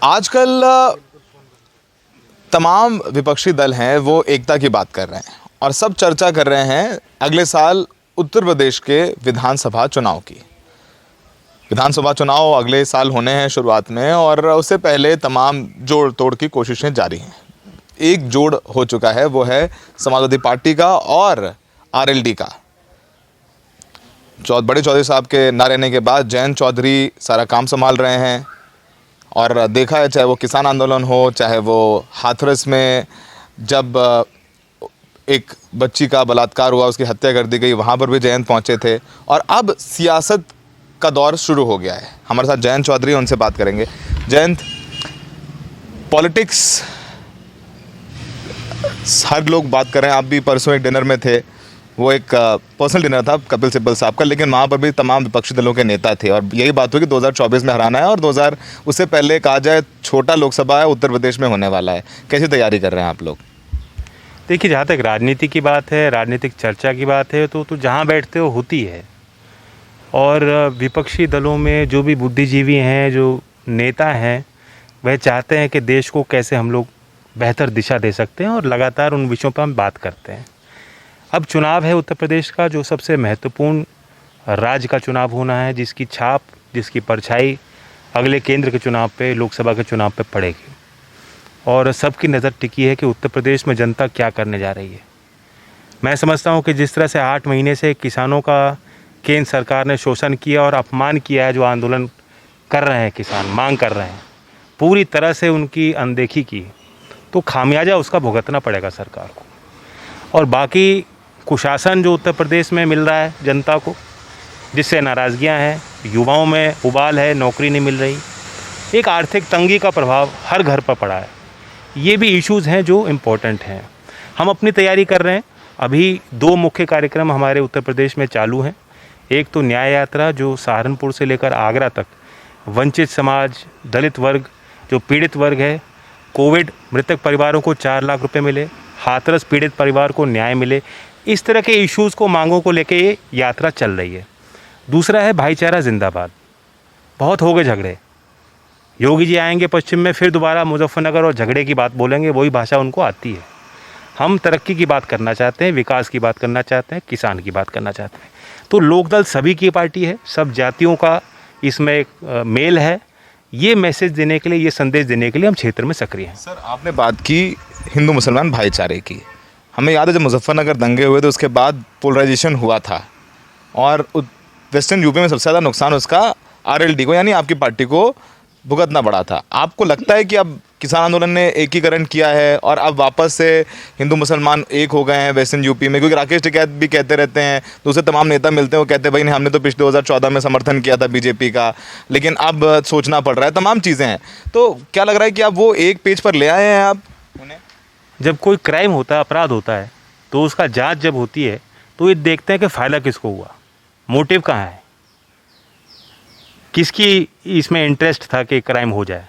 आजकल तमाम विपक्षी दल हैं वो एकता की बात कर रहे हैं और सब चर्चा कर रहे हैं अगले साल उत्तर प्रदेश के विधानसभा चुनाव की। विधानसभा चुनाव अगले साल होने हैं शुरुआत में, और उससे पहले तमाम जोड़ तोड़ की कोशिशें जारी हैं। एक जोड़ हो चुका है, वो है समाजवादी पार्टी का और आरएलडी का। बड़े चौधरी साहब के ना रहने के बाद जयंत चौधरी सारा काम संभाल रहे हैं, और देखा है चाहे वो किसान आंदोलन हो, चाहे वो हाथरस में जब एक बच्ची का बलात्कार हुआ, उसकी हत्या कर दी गई, वहाँ पर भी जयंत पहुँचे थे। और अब सियासत का दौर शुरू हो गया है। हमारे साथ जयंत चौधरी, उनसे बात करेंगे। जयंत, पॉलिटिक्स हर लोग बात कर रहे हैं, आप भी परसों एक डिनर में थे, वो एक पर्सनल डिनर था कपिल सिब्बल साहब का, लेकिन वहाँ पर भी तमाम विपक्षी दलों के नेता थे और यही बात हुई कि 2024 में हराना है और 2000 उससे पहले कहा जाए छोटा लोकसभा है उत्तर प्रदेश में होने वाला है। कैसी तैयारी कर रहे हैं आप लोग? देखिए, जहाँ तक राजनीति की बात है, राजनीतिक चर्चा की बात है, तो जहाँ बैठते हो होती है। और विपक्षी दलों में जो भी बुद्धिजीवी हैं, जो नेता हैं, वह चाहते हैं कि देश को कैसे हम लोग बेहतर दिशा दे सकते हैं, और लगातार उन विषयों पर हम बात करते हैं। अब चुनाव है उत्तर प्रदेश का, जो सबसे महत्वपूर्ण राज्य का चुनाव होना है, जिसकी छाप, जिसकी परछाई अगले केंद्र के चुनाव पे, लोकसभा के चुनाव पे पड़ेगी। और सबकी नज़र टिकी है कि उत्तर प्रदेश में जनता क्या करने जा रही है। मैं समझता हूँ कि जिस तरह से 8 महीने से किसानों का केंद्र सरकार ने शोषण किया और अपमान किया है, जो आंदोलन कर रहे हैं किसान, मांग कर रहे हैं, पूरी तरह से उनकी अनदेखी की, तो खामियाजा उसका भुगतना पड़ेगा सरकार को। और बाकी कुशासन जो उत्तर प्रदेश में मिल रहा है जनता को, जिससे नाराज़गियाँ हैं, युवाओं में उबाल है, नौकरी नहीं मिल रही, एक आर्थिक तंगी का प्रभाव हर घर पर पड़ा है। ये भी इश्यूज़ हैं जो इम्पोर्टेंट हैं। हम अपनी तैयारी कर रहे हैं। अभी 2 मुख्य कार्यक्रम हमारे उत्तर प्रदेश में चालू हैं। एक तो न्याय यात्रा, जो सहारनपुर से लेकर आगरा तक वंचित समाज, दलित वर्ग, जो पीड़ित वर्ग है, कोविड मृतक परिवारों को 4 लाख रुपए मिले, हाथरस पीड़ित परिवार को न्याय मिले, इस तरह के इश्यूज़ को, मांगों को लेके ये यात्रा चल रही है। दूसरा है भाईचारा जिंदाबाद। बहुत हो गए झगड़े, योगी जी आएंगे पश्चिम में, फिर दोबारा मुजफ्फरनगर और झगड़े की बात बोलेंगे, वही भाषा उनको आती है। हम तरक्की की बात करना चाहते हैं, विकास की बात करना चाहते हैं, किसान की बात करना चाहते हैं। तो लोकदल सभी की पार्टी है, सब जातियों का इसमें एक मेल है। ये मैसेज देने के लिए, ये संदेश देने के लिए हम क्षेत्र में सक्रिय हैं। सर, आपने बात की हिंदू मुसलमान भाईचारे की। हमें याद है जब मुजफ्फरनगर दंगे हुए तो उसके बाद पोलराइजेशन हुआ था, और वेस्टर्न यूपी में सबसे ज़्यादा नुकसान उसका आरएलडी को, यानी आपकी पार्टी को भुगतना पड़ा था। आपको लगता है कि अब किसान आंदोलन ने एकीकरण किया है और अब वापस से हिंदू मुसलमान एक हो गए हैं वेस्टर्न यूपी में? क्योंकि राकेश टिकैत भी कहते रहते हैं, दूसरे तमाम नेता मिलते हैं, वो कहते हैं भाई नहीं, हमने तो पिछले 2014 में समर्थन किया था बीजेपी का, लेकिन अब सोचना पड़ रहा है, तमाम चीज़ें हैं। तो क्या लग रहा है कि आप वो एक पेज पर ले आए हैं आप उन्हें? जब कोई क्राइम होता है, अपराध होता है, तो उसका जांच जब होती है तो ये देखते हैं कि फ़ायदा किसको हुआ, मोटिव कहाँ है, किसकी इसमें इंटरेस्ट था कि क्राइम हो जाए।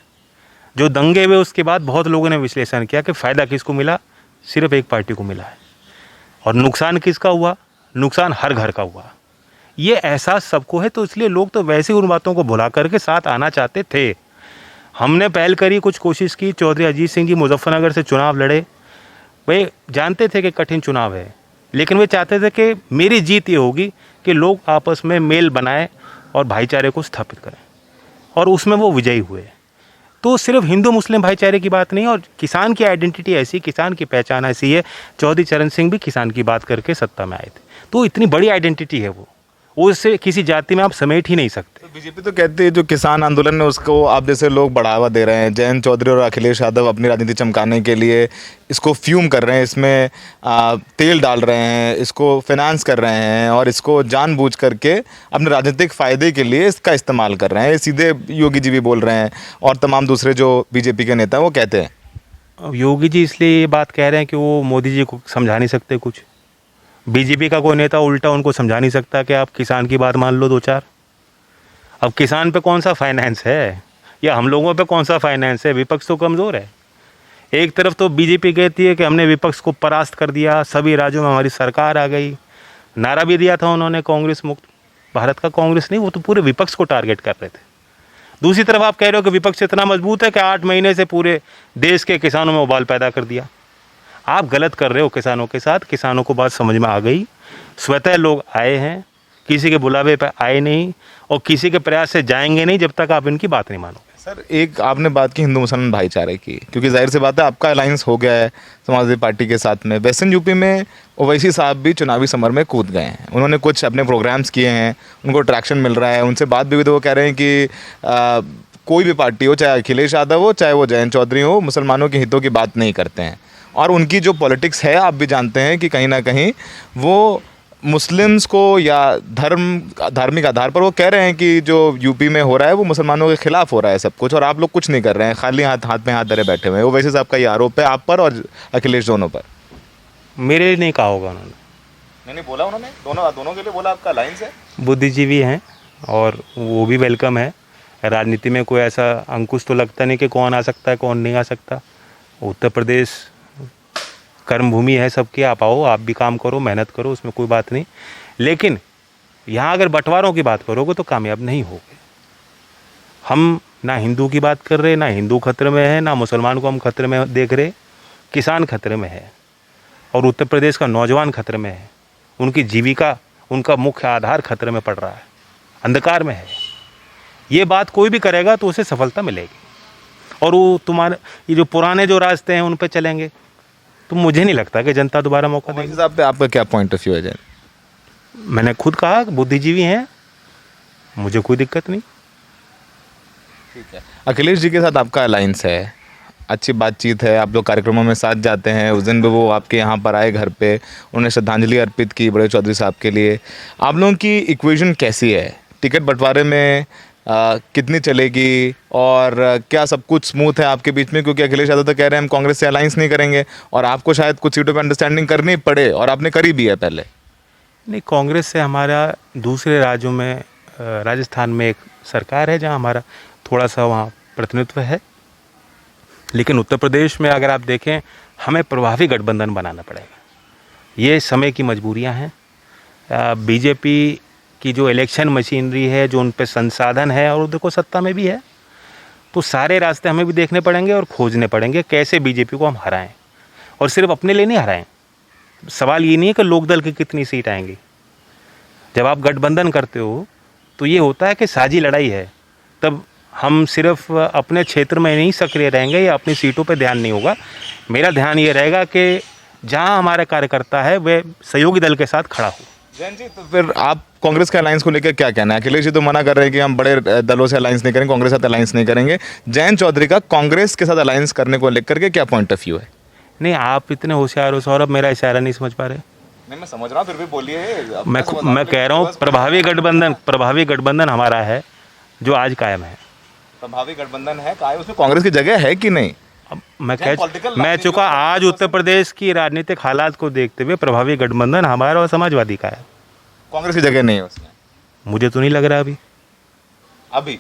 जो दंगे हुए उसके बाद बहुत लोगों ने विश्लेषण किया कि फ़ायदा किसको मिला, सिर्फ एक पार्टी को मिला है। और नुकसान किसका हुआ? नुकसान हर घर का हुआ। ये एहसास सबको है, तो इसलिए लोग तो वैसे उन बातों को भुला करके साथ आना चाहते थे। हमने पहल करी, कुछ कोशिश की। चौधरी अजीत सिंह जी मुजफ्फरनगर से चुनाव लड़े। वे जानते थे कि कठिन चुनाव है, लेकिन वे चाहते थे कि मेरी जीत ये होगी कि लोग आपस में मेल बनाएं और भाईचारे को स्थापित करें, और उसमें वो विजयी हुए। तो सिर्फ हिंदू मुस्लिम भाईचारे की बात नहीं, और किसान की आइडेंटिटी ऐसी, किसान की पहचान ऐसी है। चौधरी चरण सिंह भी किसान की बात करके सत्ता में आए थे, तो इतनी बड़ी आइडेंटिटी है वो, उससे किसी जाति में आप समेट ही नहीं सकते। तो बीजेपी तो कहती है जो किसान आंदोलन है उसको आप जैसे लोग बढ़ावा दे रहे हैं। जयंत चौधरी और अखिलेश यादव अपनी राजनीति चमकाने के लिए इसको फ्यूम कर रहे हैं, इसमें तेल डाल रहे हैं, इसको फाइनेंस कर रहे हैं, और इसको जानबूझ करके अपने राजनीतिक फ़ायदे के लिए इसका इस्तेमाल कर रहे हैं। सीधे योगी जी भी बोल रहे हैं, और तमाम दूसरे जो बीजेपी के नेता हैं वो कहते हैं। अब योगी जी इसलिए ये बात कह रहे हैं कि वो मोदी जी को समझा नहीं सकते कुछ। बीजेपी का कोई नेता उल्टा उनको समझा नहीं सकता कि आप किसान की बात मान लो 2-4। अब किसान पे कौन सा फाइनेंस है, या हम लोगों पे कौन सा फाइनेंस है? विपक्ष तो कमज़ोर है। एक तरफ तो बीजेपी कहती है कि हमने विपक्ष को परास्त कर दिया, सभी राज्यों में हमारी सरकार आ गई। नारा भी दिया था उन्होंने, कांग्रेस मुक्त भारत का। कांग्रेस नहीं, वो तो पूरे विपक्ष को टारगेट कर रहे थे। दूसरी तरफ आप कह रहे हो कि विपक्ष इतना मजबूत है कि 8 महीने से पूरे देश के किसानों में उबाल पैदा कर दिया। आप गलत कर रहे हो किसानों के साथ। किसानों को बात समझ में आ गई, स्वतः लोग आए हैं, किसी के बुलावे पर आए नहीं और किसी के प्रयास से जाएंगे नहीं जब तक आप इनकी बात नहीं मानोगे। सर, एक आपने बात की हिंदू मुसलमान भाईचारे की, क्योंकि जाहिर सी बात है आपका अलायंस हो गया है समाजवादी पार्टी के साथ में। वेस्टर्न यूपी में ओवैसी साहब भी चुनावी समर में कूद गए हैं, उन्होंने कुछ अपने प्रोग्राम्स किए हैं, उनको ट्रैक्शन मिल रहा है। उनसे बात भी हुई तो वो कह रहे हैं कि कोई भी पार्टी हो, चाहे अखिलेश यादव हो, चाहे वो जयंत चौधरी हो, मुसलमानों के हितों की बात नहीं करते हैं। और उनकी जो पॉलिटिक्स है आप भी जानते हैं कि कहीं ना कहीं वो मुस्लिम्स को या धार्मिक आधार पर वो कह रहे हैं कि जो यूपी में हो रहा है वो मुसलमानों के खिलाफ हो रहा है सब कुछ, और आप लोग कुछ नहीं कर रहे हैं, खाली हाथ में हाथ धरे बैठे हुए हैं। वो वैसे साहब का ये आरोप है आप पर और अखिलेश दोनों पर। मेरे लिए नहीं कहा होगा उन्होंने। नहीं बोला उन्होंने, दोनों के लिए बोला। आपका अलायंस है, बुद्धिजीवी हैं और वो भी वेलकम है। राजनीति में कोई ऐसा अंकुश तो लगता नहीं कि कौन आ सकता है कौन नहीं आ सकता। उत्तर प्रदेश कर्म भूमि है सबकी, आप आओ, आप भी काम करो, मेहनत करो, उसमें कोई बात नहीं। लेकिन यहाँ अगर बंटवारों की बात करोगे तो कामयाब नहीं होगे। हम ना हिंदू की बात कर रहे, ना हिंदू खतरे में है, ना मुसलमान को हम खतरे में देख रहे। किसान खतरे में है और उत्तर प्रदेश का नौजवान खतरे में है। उनकी जीविका, उनका मुख्य आधार खतरे में पड़ रहा है, अंधकार में है। ये बात कोई भी करेगा तो उसे सफलता मिलेगी। और वो तुम्हारे ये जो पुराने जो रास्ते हैं उन पर चलेंगे तो मुझे नहीं लगता कि जनता दोबारा मौका देगी। साहब पे आपका क्या पॉइंट ऑफ व्यू है? मैंने खुद कहा बुद्धिजीवी हैं, मुझे कोई दिक्कत नहीं। ठीक है, अखिलेश जी के साथ आपका अलायंस है, अच्छी बातचीत है, आप लोग कार्यक्रमों में साथ जाते हैं। उस दिन भी वो आपके यहाँ पर आए घर पे, उन्होंने श्रद्धांजलि अर्पित की बड़े चौधरी साहब के लिए। आप लोगों की इक्वेशन कैसी है? टिकट बंटवारे में कितनी चलेगी और क्या सब कुछ स्मूथ है आपके बीच में? क्योंकि अखिलेश यादव तो कह रहे हैं हम कांग्रेस से अलायंस नहीं करेंगे और आपको शायद कुछ सीटों पे अंडरस्टैंडिंग करनी पड़े और आपने करी भी है पहले। नहीं, कांग्रेस से हमारा दूसरे राज्यों में, राजस्थान में एक सरकार है जहां हमारा थोड़ा सा वहां प्रतिनिधित्व है। लेकिन उत्तर प्रदेश में अगर आप देखें, हमें प्रभावी गठबंधन बनाना पड़ेगा। ये समय की मजबूरियां हैं। बीजेपी की जो इलेक्शन मशीनरी है, जो उन पे संसाधन है और देखो सत्ता में भी है, तो सारे रास्ते हमें भी देखने पड़ेंगे और खोजने पड़ेंगे कैसे बीजेपी को हम हराएं। और सिर्फ अपने लिए नहीं हराएं। सवाल ये नहीं है कि लोकदल की कितनी सीट आएंगी। जब आप गठबंधन करते हो तो ये होता है कि साझी लड़ाई है। तब हम सिर्फ अपने क्षेत्र में नहीं सक्रिय रहेंगे या अपनी सीटों पे ध्यान नहीं होगा। मेरा ध्यान ये रहेगा कि जहां हमारा कार्यकर्ता है वह सहयोगी दल के साथ खड़ा हो। जैन जी, तो फिर आप कांग्रेस के अलायंस को लेकर क्या कहना है? अखिलेश जी तो मना कर रहे हैं कि हम बड़े दलों से अलायंस नहीं करेंगे, कांग्रेस के साथ अलायंस नहीं करेंगे। जयंत चौधरी का कांग्रेस के साथ अलायंस करने को लेकर के क्या पॉइंट ऑफ व्यू है? नहीं, आप इतने होशियार हो सौरभ, मेरा इशारा नहीं समझ पा रहे। नहीं, मैं समझ रहा हूँ, फिर भी बोलिए। मैं कह रहा हूँ प्रभावी गठबंधन हमारा है जो आज कायम है। प्रभावी गठबंधन है कायम, उसमें कांग्रेस की जगह है कि नहीं? अब मैं चुका आज उत्तर प्रदेश की राजनीतिक हालात को देखते हुए प्रभावी गठबंधन हमारा और समाजवादी का है। कांग्रेस की जगह नहीं है उसमें? मुझे तो नहीं लग रहा अभी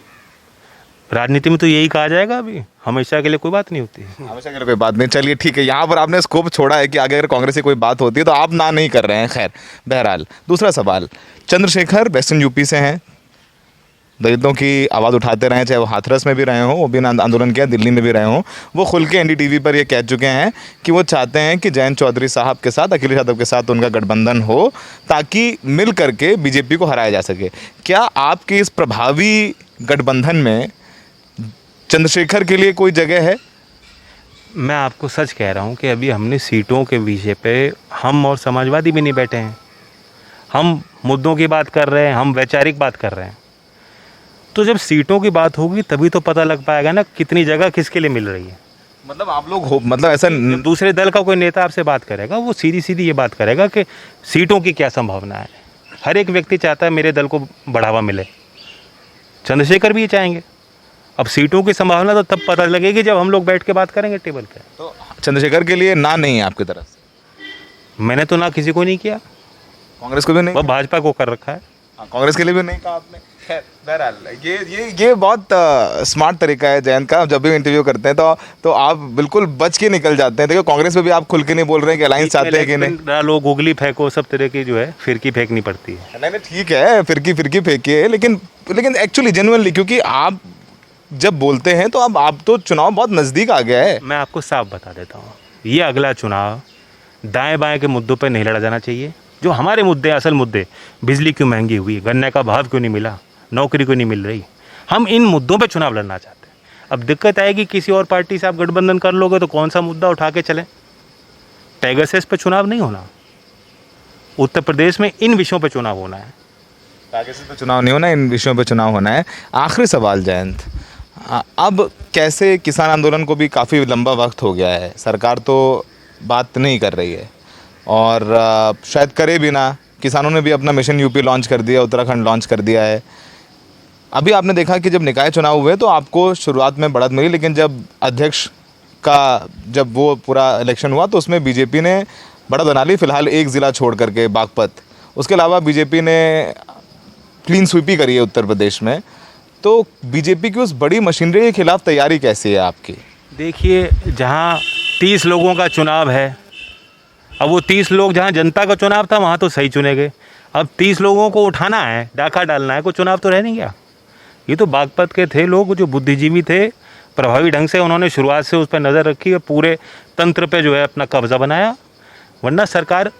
राजनीति में तो यही कहा जाएगा। अभी हमेशा के लिए कोई बात नहीं होती है। हमेशा के लिए कोई बात नहीं। चलिए ठीक है, यहाँ पर आपने स्कोप छोड़ा है कि आगे अगर कांग्रेस से कोई बात होती है तो आप ना नहीं कर रहे हैं। खैर, बहरहाल दूसरा सवाल, चंद्रशेखर वेस्टर्न यूपी से हैं, दलितों की आवाज़ उठाते रहे, चाहे वो हाथरस में भी रहे हों, वो भी आंदोलन किया, दिल्ली में भी रहे हों। वो खुल के NDTV पर ये कह चुके हैं कि वो चाहते हैं कि जयंत चौधरी साहब के साथ, अखिलेश यादव के साथ उनका गठबंधन हो ताकि मिल करके बीजेपी को हराया जा सके। क्या आपके इस प्रभावी गठबंधन में चंद्रशेखर के लिए कोई जगह है? मैं आपको सच कह रहा हूँ कि अभी हमने सीटों के विषय पे हम और समाजवादी भी नहीं बैठे हैं। हम मुद्दों की बात कर रहे हैं, हम वैचारिक बात कर रहे हैं। तो जब सीटों की बात होगी तभी तो पता लग पाएगा ना कितनी जगह किसके लिए मिल रही है। मतलब आप लोग हो, मतलब ऐसा दूसरे दल का कोई नेता आपसे बात करेगा, वो सीधी सीधी ये बात करेगा कि सीटों की क्या संभावना है। हर एक व्यक्ति चाहता है मेरे दल को बढ़ावा मिले, चंद्रशेखर भी ये चाहेंगे। अब सीटों की संभावना तो तब पता लगेगी जब हम लोग बैठ के बात करेंगे टेबल पे। तो चंद्रशेखर के लिए ना नहीं है आपकी तरफ से? मैंने तो ना किसी को नहीं किया, कांग्रेस को भी नहीं, वो भाजपा को कर रखा है। कांग्रेस के लिए भी नहीं कहा आपने। खैर, बहरहाल ये बहुत स्मार्ट तरीका है जयंत का। जब भी इंटरव्यू करते हैं तो आप बिल्कुल बच के निकल जाते हैं। देखो, कांग्रेस में भी आप खुल के नहीं बोल रहे हैं कि अलायंस चाहते हैं कि नहीं। लोग गुगली फेंको, सब तरह की जो है फिरकी फेंकनी पड़ती है। नहीं, ठीक है, फिरकी फेंकी है, लेकिन एक्चुअली जेन्युइनली, क्योंकि आप जब बोलते हैं तो अब आप तो चुनाव बहुत नज़दीक आ गया है। मैं आपको साफ बता देता हूँ, ये अगला चुनाव दाएं बाएं के मुद्दों पर नहीं लड़ा जाना चाहिए। जो हमारे मुद्दे, असल मुद्दे, बिजली क्यों महंगी हुई, गन्ने का भाव क्यों नहीं मिला, नौकरी क्यों नहीं मिल रही, हम इन मुद्दों पे चुनाव लड़ना चाहते हैं। अब दिक्कत आएगी किसी और पार्टी से आप गठबंधन कर लोगे तो कौन सा मुद्दा उठा के चलें। पेगासस पे चुनाव नहीं होना, उत्तर प्रदेश में इन विषयों पे चुनाव होना है। पेगासस पे चुनाव नहीं होना, इन विषयों पे चुनाव होना है। आखिरी सवाल जयंत, अब कैसे किसान आंदोलन को भी काफ़ी लंबा वक्त हो गया है, सरकार तो बात नहीं कर रही है और शायद करे भी ना। किसानों ने भी अपना मिशन यूपी लॉन्च कर दिया, उत्तराखंड लॉन्च कर दिया है। अभी आपने देखा कि जब निकाय चुनाव हुए तो आपको शुरुआत में बढ़त मिली, लेकिन जब अध्यक्ष का जब वो पूरा इलेक्शन हुआ तो उसमें बीजेपी ने बढ़त बना ली, फिलहाल एक ज़िला छोड़ करके बागपत। उसके अलावा बीजेपी ने क्लीन स्वीप ही करी है उत्तर प्रदेश में। तो बीजेपी की उस बड़ी मशीनरी के खिलाफ तैयारी कैसी है आपकी? देखिए, जहाँ 30 लोगों का चुनाव है, अब वो 30 लोग, जहाँ जनता का चुनाव था वहाँ तो सही चुने गए। अब 30 लोगों को उठाना है, डाका डालना है, कोई चुनाव तो रह नहीं गया। ये तो बागपत के थे लोग जो बुद्धिजीवी थे, प्रभावी ढंग से उन्होंने शुरुआत से उस पर नज़र रखी और पूरे तंत्र पे जो है अपना कब्जा बनाया। वरना सरकार,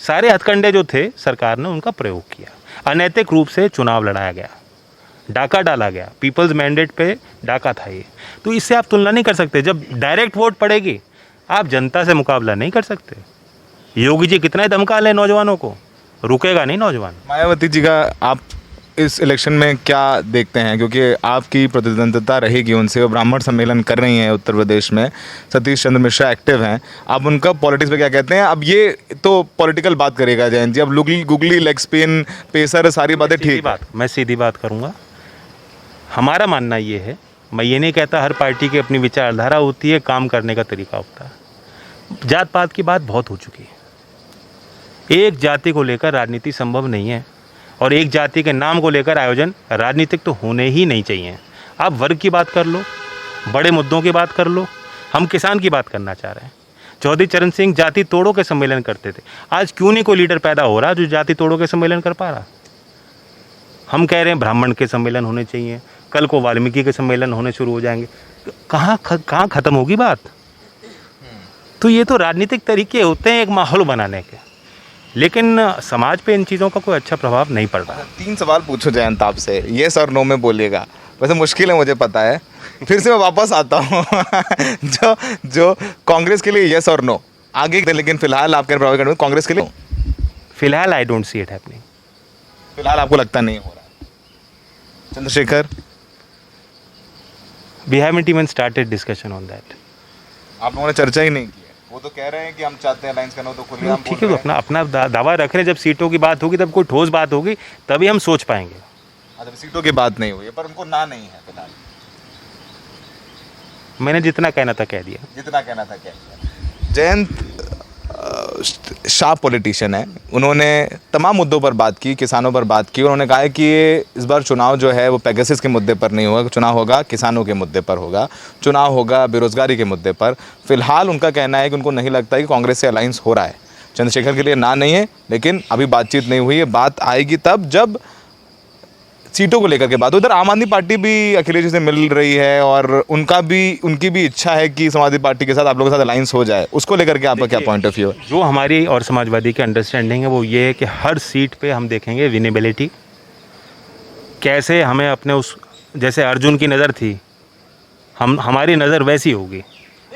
सारे हथकंडे जो थे सरकार ने उनका प्रयोग किया, अनैतिक रूप से चुनाव लड़ाया गया, डाका डाला गया, पीपल्स मैंडेट पे डाका था ये। तो इससे आप तुलना नहीं कर सकते। जब डायरेक्ट वोट पड़ेगी आप जनता से मुकाबला नहीं कर सकते। योगी जी कितना ही धमका लें नौजवानों को, रुकेगा नहीं नौजवान। मायावती जी का आप इस इलेक्शन में क्या देखते हैं, क्योंकि आपकी प्रतिद्वंद्विता रहेगी उनसे, वो ब्राह्मण सम्मेलन कर रही हैं उत्तर प्रदेश में, सतीश चंद्र मिश्रा एक्टिव हैं, आप उनका पॉलिटिक्स पे क्या कहते हैं? अब ये तो पॉलिटिकल बात करेगा जयंत जी, अब गुगली लेग स्पिन पेसर सारी बातें ठीक। मैं सीधी बात करूँगा। हमारा मानना ये है, मैं ये नहीं कहता हर पार्टी की अपनी विचारधारा होती है, काम करने का तरीका होता है। जात पात की बात बहुत हो चुकी है, एक जाति को लेकर राजनीति संभव नहीं है और एक जाति के नाम को लेकर आयोजन राजनीतिक तो होने ही नहीं चाहिए। आप वर्ग की बात कर लो, बड़े मुद्दों की बात कर लो, हम किसान की बात करना चाह रहे हैं। चौधरी चरण सिंह जाति तोड़ों के सम्मेलन करते थे, आज क्यों नहीं कोई लीडर पैदा हो रहा जो जाति तोड़ों के सम्मेलन कर पा रहा? हम कह रहे हैं ब्राह्मण के सम्मेलन होने चाहिए, कल को वाल्मीकि के सम्मेलन होने शुरू हो जाएंगे, कहाँ ख़त्म होगी बात? तो ये तो राजनीतिक तरीके होते हैं एक माहौल बनाने के, लेकिन समाज पे इन चीज़ों का कोई अच्छा प्रभाव नहीं पड़ रहा। 3 सवाल पूछो जयंत आपसे, येस और नो में बोलिएगा। वैसे मुश्किल है मुझे पता है, फिर से मैं वापस आता हूँ जो कांग्रेस के लिए येस और नो आगे, लेकिन फिलहाल आपके प्रभावित करने में कांग्रेस के लिए फिलहाल I don't see it happening. फिलहाल आपको लगता नहीं हो रहा? Chandrashekhar, we haven't even started discussion on that. आप लोगों ने चर्चा ही नहीं की है? वो तो कह रहे हैं कि हम चाहते हैं अलायंस करना, तो खुलेआम ठीक है, तो अपना दावा रख रहे हैं। जब सीटों की बात होगी, तब कोई ठोस बात होगी, तभी हम सोच पाएंगे। अच्छा, सीटों की बात नहीं हुई है, पर उनको ना नहीं है फिलहाल। मैंने जितना कहना था कह दिया। जितना कहना था कह दिया। जयंत शाह पॉलिटिशियन है, उन्होंने तमाम मुद्दों पर बात की, किसानों पर बात की। उन्होंने कहा है कि इस बार चुनाव जो है वो पेगासस के मुद्दे पर नहीं होगा, चुनाव होगा किसानों के मुद्दे पर होगा, चुनाव होगा बेरोजगारी के मुद्दे पर। फिलहाल उनका कहना है कि उनको नहीं लगता है कि कांग्रेस से अलायंस हो रहा है। चंद्रशेखर के लिए ना नहीं है, लेकिन अभी बातचीत नहीं हुई है, बात आएगी तब जब सीटों को लेकर के बात। उधर आम आदमी पार्टी भी अखिलेश जी से मिल रही है और उनकी भी इच्छा है कि समाजवादी पार्टी के साथ आप लोगों के साथ अलायंस हो जाए। उसको लेकर के आपका क्या पॉइंट ऑफ व्यू है? जो हमारी और समाजवादी की अंडरस्टैंडिंग है वो ये है कि हर सीट पे हम देखेंगे विनेबिलिटी, कैसे हमें अपने उस, जैसे अर्जुन की नज़र थी, हमारी नज़र वैसी होगी।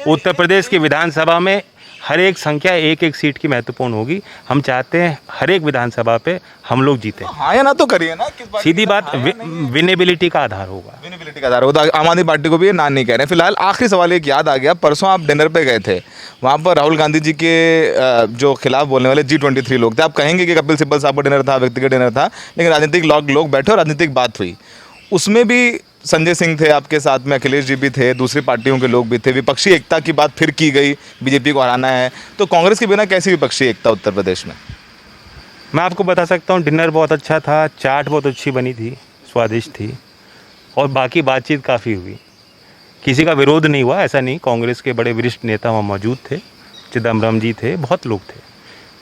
उत्तर प्रदेश की विधानसभा में हर एक संख्या एक एक सीट की महत्वपूर्ण होगी। हम चाहते हैं हर एक विधानसभा पे हम लोग जीते। हाँ या ना तो करिए ना, सीधी बात, विनेबिलिटी का आधार होगा। विनेबिलिटी का आधार होगा। तो आम आदमी पार्टी को भी ये ना नहीं कह रहे हैं। फिलहाल आखिरी सवाल एक याद आ गया, परसों आप डिनर पे गए थे, वहाँ पर राहुल गांधी जी के जो खिलाफ बोलने वाले G23 लोग थे। आप कहेंगे कि कपिल सिब्बल साहब का डिनर था, व्यक्तिगत डिनर था, लेकिन राजनीतिक लोग बैठे और राजनीतिक बात हुई। उसमें भी संजय सिंह थे आपके साथ में, अखिलेश जी भी थे, दूसरी पार्टियों के लोग भी थे। विपक्षी एकता की बात फिर की गई, बीजेपी को हराना है। तो कांग्रेस के बिना कैसी विपक्षी एकता उत्तर प्रदेश में? मैं आपको बता सकता हूँ, डिनर बहुत अच्छा था, चाट बहुत अच्छी बनी थी, स्वादिष्ट थी, और बाकी बातचीत काफ़ी हुई। किसी का विरोध नहीं हुआ, ऐसा नहीं। कांग्रेस के बड़े वरिष्ठ नेता वहाँ मौजूद थे, चिदम्बरम जी थे, बहुत लोग थे।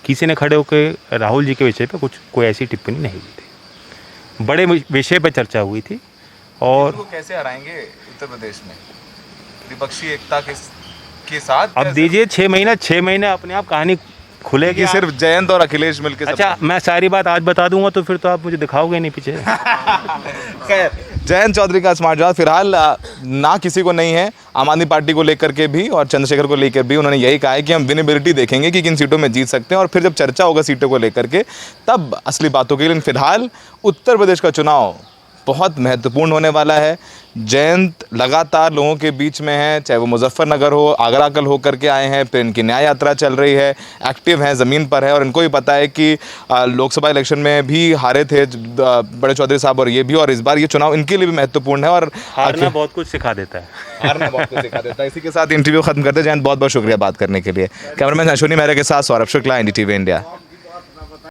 किसी ने खड़े होकर राहुल जी के विषय पे कोई ऐसी टिप्पणी नहीं की थी। बड़े विषय पर चर्चा हुई थी, और को कैसे हराएंगे उत्तर प्रदेश में विपक्षी एकता के साथ? अब दीजिए 6 महीने अपने आप कहानी खुलेगी। कि सिर्फ जयंत और अखिलेश मिलकर अच्छा, मैं सारी बात आज बता दूंगा तो फिर तो आप मुझे दिखाओगे नहीं पीछे। खैर, जयंत चौधरी का स्मार्ट जवाब फिलहाल ना किसी को नहीं है, आम आदमी पार्टी को लेकर के भी और चंद्रशेखर को लेकर भी उन्होंने यही कहा है कि हम विनेबिलिटी देखेंगे कि किन सीटों में जीत सकते हैं और फिर जब चर्चा होगा सीटों को लेकर के तब असली बातों के लिए। लेकिन फिलहाल उत्तर प्रदेश का चुनाव बहुत महत्वपूर्ण होने वाला है। जयंत लगातार लोगों के बीच में है, चाहे वो मुजफ्फरनगर हो, आगरा कल होकर के आए हैं, फिर इनकी न्याय यात्रा चल रही है, एक्टिव हैं, ज़मीन पर है और इनको भी पता है कि लोकसभा इलेक्शन में भी हारे थे बड़े चौधरी साहब और ये भी, और इस बार ये चुनाव इनके लिए भी महत्वपूर्ण है और हारना बहुत कुछ सिखा देता है। हारना बहुत कुछ सिखा देता है। इसी के साथ इंटरव्यू खत्म करते हैं। जयंत, बहुत बहुत शुक्रिया बात करने के लिए। कैमरामैन अश्विनी मेहरा के साथ सौरभ शुक्ला, NDTV इंडिया।